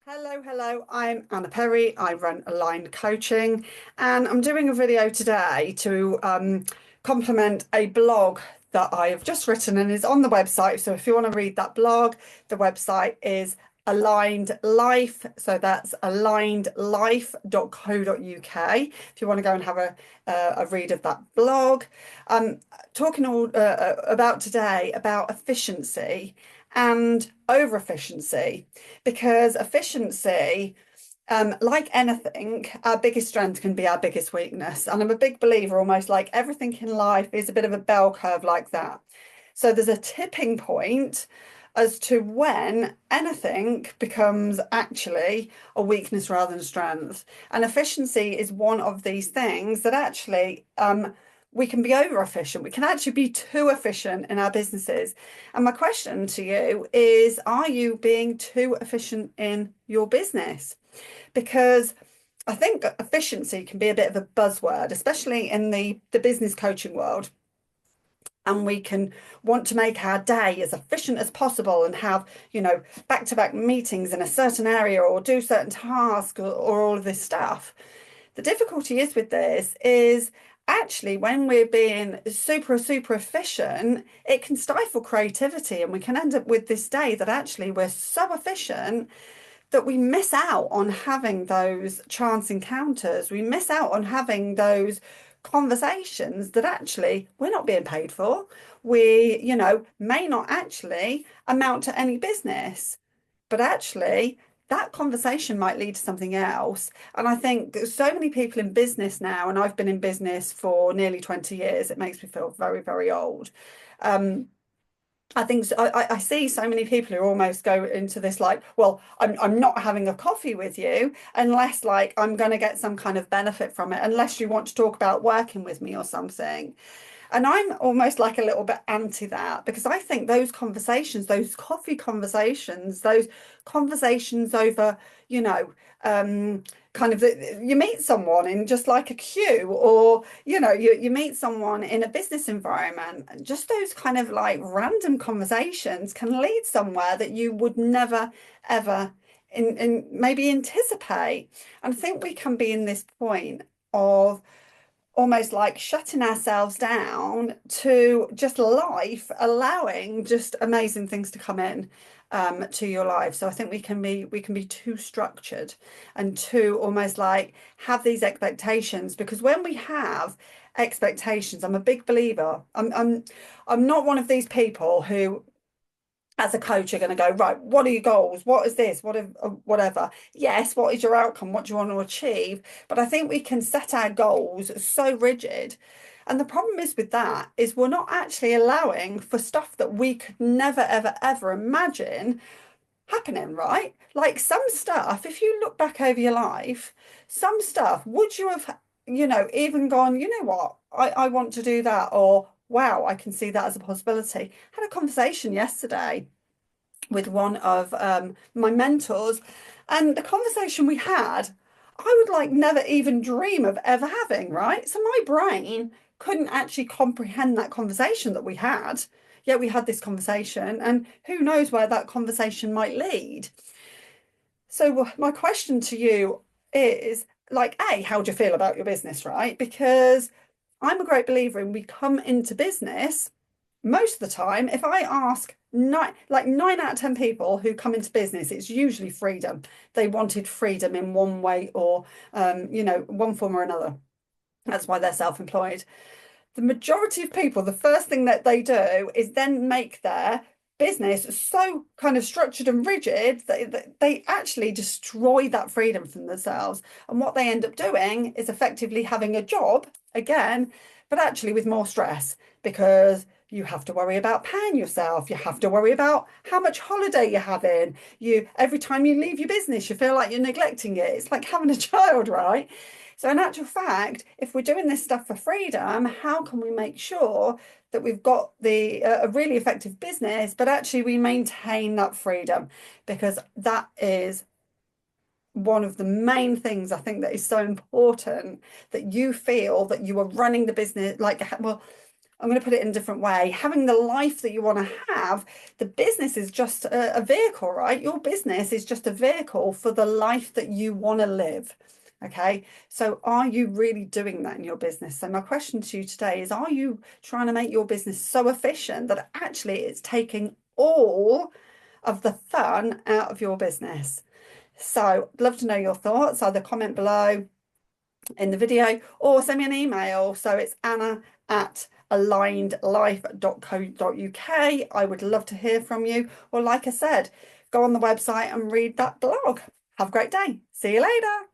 Hello, I'm Anna Perry. I run Aligned Coaching, and I'm doing a video today to complement a blog that I have just written and is on the website. So if you want to read that blog, the website is Aligned Life. So that's alignedlife.co.uk. If you want to go and have a read of that blog. Talking all about today about efficiency and over efficiency, because efficiency, like anything, our biggest strength can be our biggest weakness. And I'm a big believer, almost like everything in life is a bit of a bell curve like that. So there's a tipping point as to when anything becomes actually a weakness rather than strength. And efficiency is one of these things that actually we can be over efficient. We can actually be too efficient in our businesses. And my question to you is, are you being too efficient in your business? Because I think efficiency can be a bit of a buzzword, especially in the business coaching world. And we can want to make our day as efficient as possible and have, back-to-back meetings in a certain area or do certain tasks or all of this stuff. The difficulty is with this is actually when we're being super efficient, it can stifle creativity, and we can end up with this day that actually we're so efficient that we miss out on having those chance encounters. We miss out on having those conversations that actually we're not being paid for. We, may not actually amount to any business, but actually that conversation might lead to something else. And I think so many people in business now, and I've been in business for nearly 20 years, it makes me feel very old. I think I see so many people who almost go into this like, well, I'm not having a coffee with you unless like I'm going to get some kind of benefit from it, unless you want to talk about working with me or something. And I'm almost like a little bit anti that, because I think those conversations, those coffee conversations, those conversations over, kind of you meet someone in just like a queue, or, you meet someone in a business environment, just those kind of like random conversations can lead somewhere that you would never, ever in maybe anticipate. And I think we can be in this point of almost like shutting ourselves down to just life, allowing just amazing things to come in to your life. So I think we can be too structured and too almost like have these expectations, because when we have expectations, I'm a big believer. I'm not one of these people who as a coach, you're going to go, right, what are your goals? What is this? Whatever. Yes, what is your outcome? What do you want to achieve? But I think we can set our goals so rigid. And the problem is with that is we're not actually allowing for stuff that we could never, ever imagine happening, right? Like some stuff, if you look back over your life, some stuff, would you have, even gone, you know what, I want to do that, or wow, I can see that as a possibility. I had a conversation yesterday with one of my mentors, and the conversation we had, I would like never even dream of ever having, right? So my brain couldn't actually comprehend that conversation that we had. Yet we had this conversation, and who knows where that conversation might lead. So my question to you is like, A, how do you feel about your business, right? Because I'm a great believer in we come into business most of the time. If I ask nine out of 10 people who come into business, it's usually freedom. They wanted freedom in one way or, one form or another. That's why they're self-employed. The majority of people, the first thing that they do is then make their business so kind of structured and rigid that they actually destroy that freedom from themselves. And what they end up doing is effectively having a job again, but actually with more stress, because you have to worry about paying yourself. You have to worry about how much holiday you're having. Every time you leave your business, you feel like you're neglecting it. It's like having a child, right? So in actual fact, if we're doing this stuff for freedom, how can we make sure that we've got a really effective business, but actually we maintain that freedom? Because that is one of the main things I think that is so important, that you feel that you are running the business like, well, I'm going to put it in a different way. Having the life that you want to have, the business is just a vehicle, right? Your business is just a vehicle for the life that you want to live. Okay, so are you really doing that in your business? So my question to you today is, are you trying to make your business so efficient that actually it's taking all of the fun out of your business? So I'd love to know your thoughts. Either comment below in the video or send me an email. So it's anna@alignedlife.co.uk. I would love to hear from you. Or like I said, go on the website and read that blog. Have a great day. See you later.